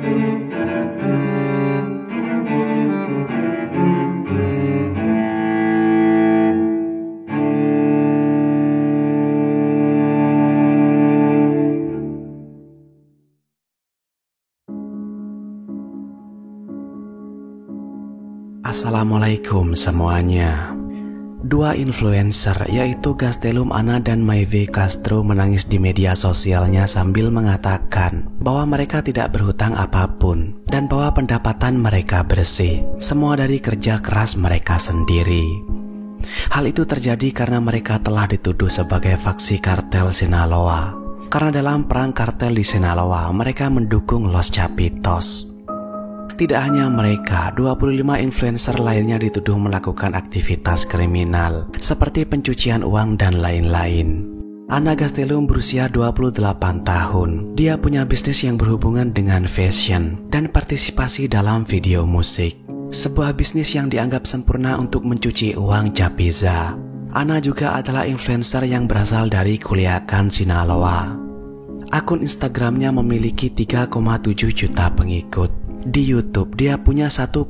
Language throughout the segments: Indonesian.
Assalamualaikum semuanya. Dua influencer yaitu Gastelum Ana dan Maeve Castro menangis di media sosialnya sambil mengatakan bahwa mereka tidak berhutang apapun dan bahwa pendapatan mereka bersih, semua dari kerja keras mereka sendiri. Hal itu terjadi karena mereka telah dituduh sebagai faksi kartel Sinaloa. Karena dalam perang kartel di Sinaloa, mereka mendukung Los Chapitos. Tidak hanya mereka, 25 influencer lainnya dituduh melakukan aktivitas kriminal seperti pencucian uang dan lain-lain. Ana Gastelum berusia 28 tahun. Dia punya bisnis yang berhubungan dengan fashion dan partisipasi dalam video musik, sebuah bisnis yang dianggap sempurna untuk mencuci uang Chapiza. Ana juga adalah influencer yang berasal dari Culiacan, Sinaloa. Akun Instagramnya memiliki 3,7 juta pengikut. Di YouTube, dia punya 1,3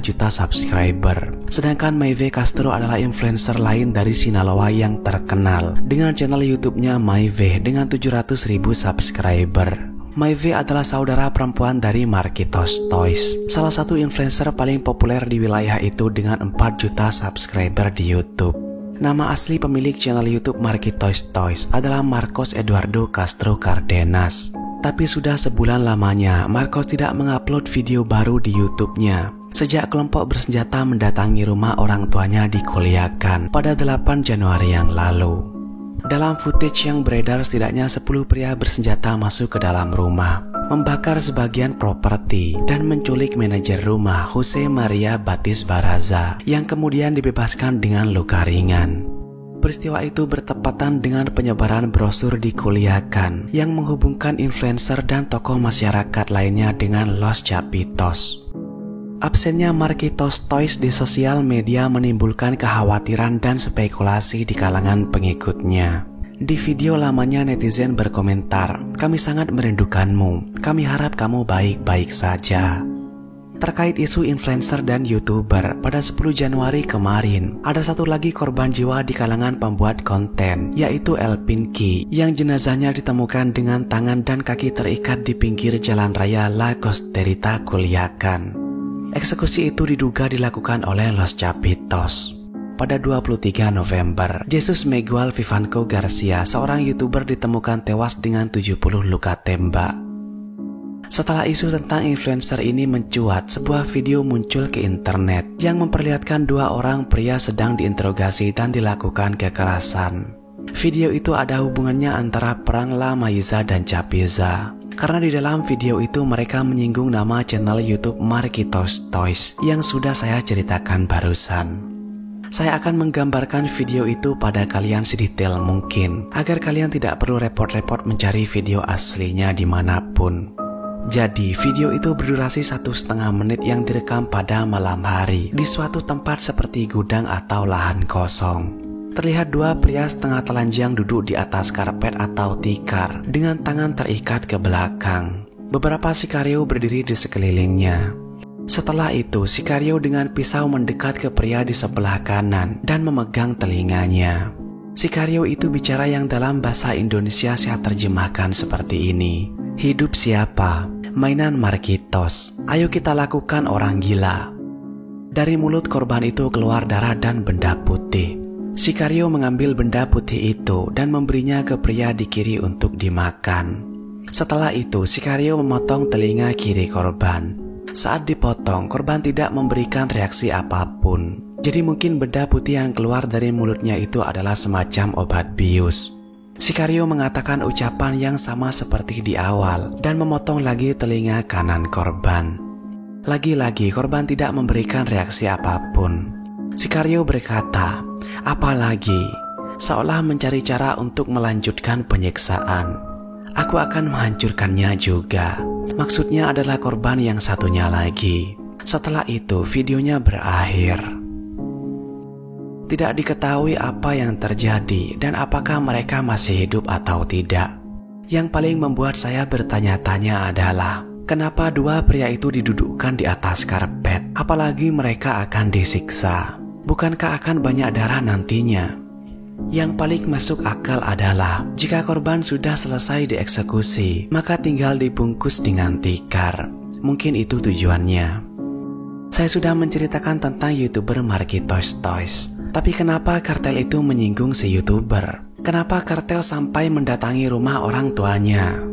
juta subscriber. Sedangkan Maeve Castro adalah influencer lain dari Sinaloa yang terkenal dengan channel YouTube-nya Maeve dengan 700.000 subscriber. Maeve adalah saudara perempuan dari Marquitos Toys, salah satu influencer paling populer di wilayah itu dengan 4 juta subscriber di YouTube. Nama asli pemilik channel YouTube Marquitos Toys adalah Marcos Eduardo Castro Cardenas. Tapi sudah sebulan lamanya Marcos tidak mengupload video baru di YouTube-nya sejak kelompok bersenjata mendatangi rumah orang tuanya di Culiacan pada 8 Januari yang lalu. Dalam footage yang beredar, setidaknya 10 pria bersenjata masuk ke dalam rumah, membakar sebagian properti dan menculik manajer rumah Jose Maria Batis Baraza yang kemudian dibebaskan dengan luka ringan. Peristiwa itu bertepatan dengan penyebaran brosur di Culiacan yang menghubungkan influencer dan tokoh masyarakat lainnya dengan Los Chapitos. Absennya Marquitos Toys di sosial media menimbulkan kekhawatiran dan spekulasi di kalangan pengikutnya. Di video lamanya netizen berkomentar, "Kami sangat merindukanmu, kami harap kamu baik-baik saja." Terkait isu influencer dan YouTuber, pada 10 Januari kemarin, ada satu lagi korban jiwa di kalangan pembuat konten, yaitu El Pinky, yang jenazahnya ditemukan dengan tangan dan kaki terikat di pinggir jalan raya La Costerita, Culiacan. Eksekusi itu diduga dilakukan oleh Los Chapitos. Pada 23 November, Jesus Miguel Vivanco Garcia, seorang YouTuber, ditemukan tewas dengan 70 luka tembak. Setelah isu tentang influencer ini mencuat, sebuah video muncul ke internet yang memperlihatkan dua orang pria sedang diinterogasi dan dilakukan kekerasan. Video itu ada hubungannya antara perang La Maiza dan Chapiza, karena di dalam video itu mereka menyinggung nama channel YouTube Marquitos Toys yang sudah saya ceritakan barusan. Saya akan menggambarkan video itu pada kalian sedetail mungkin, agar kalian tidak perlu repot-repot mencari video aslinya dimanapun. Jadi, video itu berdurasi 1,5 menit yang direkam pada malam hari di suatu tempat seperti gudang atau lahan kosong. Terlihat dua pria setengah telanjang duduk di atas karpet atau tikar dengan tangan terikat ke belakang. Beberapa sikario berdiri di sekelilingnya. Setelah itu, sikario dengan pisau mendekat ke pria di sebelah kanan dan memegang telinganya. Sikario itu bicara yang dalam bahasa Indonesia saya terjemahkan seperti ini. "Hidup siapa? Mainan Marquitos. Ayo kita lakukan orang gila." Dari mulut korban itu keluar darah dan benda putih. Sikario mengambil benda putih itu dan memberinya ke pria di kiri untuk dimakan. Setelah itu, sikario memotong telinga kiri korban. Saat dipotong, korban tidak memberikan reaksi apapun. Jadi mungkin benda putih yang keluar dari mulutnya itu adalah semacam obat bius. Sikario mengatakan ucapan yang sama seperti di awal dan memotong lagi telinga kanan korban. Lagi-lagi korban tidak memberikan reaksi apapun. Sikario berkata, "Apa lagi?" Seolah mencari cara untuk melanjutkan penyiksaan. "Aku akan menghancurkannya juga." Maksudnya adalah korban yang satunya lagi. Setelah itu videonya berakhir. Tidak diketahui apa yang terjadi dan apakah mereka masih hidup atau tidak. Yang paling membuat saya bertanya-tanya adalah Kenapa dua pria itu didudukkan di atas karpet? Apalagi mereka akan disiksa. Bukankah akan banyak darah nantinya? Yang paling masuk akal adalah jika korban sudah selesai dieksekusi, maka tinggal dibungkus dengan tikar. Mungkin itu tujuannya. Saya sudah menceritakan tentang YouTuber Markitos Toys. Tapi kenapa kartel itu menyinggung si YouTuber? Kenapa kartel sampai mendatangi rumah orang tuanya?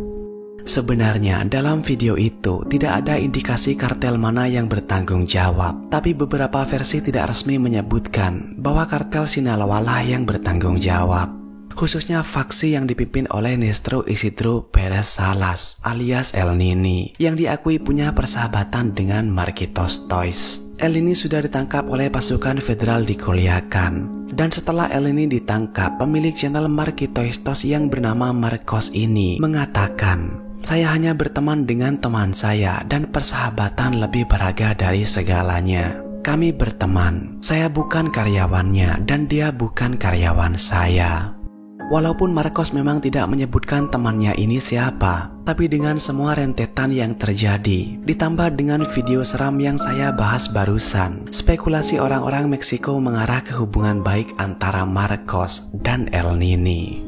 Sebenarnya dalam video itu tidak ada indikasi kartel mana yang bertanggung jawab. Tapi beberapa versi tidak resmi menyebutkan bahwa kartel Sinaloa lah yang bertanggung jawab. Khususnya faksi yang dipimpin oleh Néstor Isidro Pérez Salas alias El Nini yang diakui punya persahabatan dengan Markitos Toys. El Nini sudah ditangkap oleh pasukan federal di Culiacán. Dan setelah El Nini ditangkap, pemilik channel Markitos Toys yang bernama Marcos ini mengatakan, "Saya hanya berteman dengan teman saya dan persahabatan lebih berharga dari segalanya. Kami berteman, saya bukan karyawannya dan dia bukan karyawan saya." Walaupun Marcos memang tidak menyebutkan temannya ini siapa, tapi dengan semua rentetan yang terjadi, ditambah dengan video seram yang saya bahas barusan, spekulasi orang-orang Meksiko mengarah ke hubungan baik antara Marcos dan El Nini.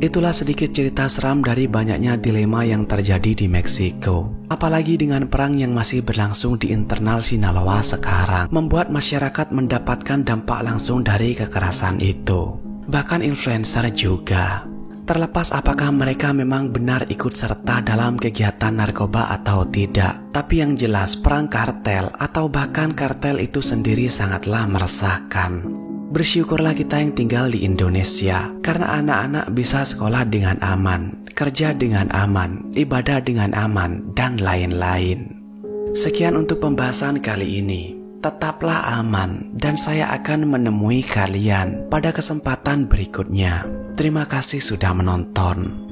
Itulah sedikit cerita seram dari banyaknya dilema yang terjadi di Meksiko. Apalagi dengan perang yang masih berlangsung di internal Sinaloa sekarang, membuat masyarakat mendapatkan dampak langsung dari kekerasan itu. Bahkan influencer juga. Terlepas apakah mereka memang benar ikut serta dalam kegiatan narkoba atau tidak, tapi yang jelas perang kartel atau bahkan kartel itu sendiri sangatlah meresahkan. Bersyukurlah kita yang tinggal di Indonesia, karena anak-anak bisa sekolah dengan aman, kerja dengan aman, ibadah dengan aman, dan lain-lain. Sekian untuk pembahasan kali ini. Tetaplah aman dan saya akan menemui kalian pada kesempatan berikutnya. Terima kasih sudah menonton.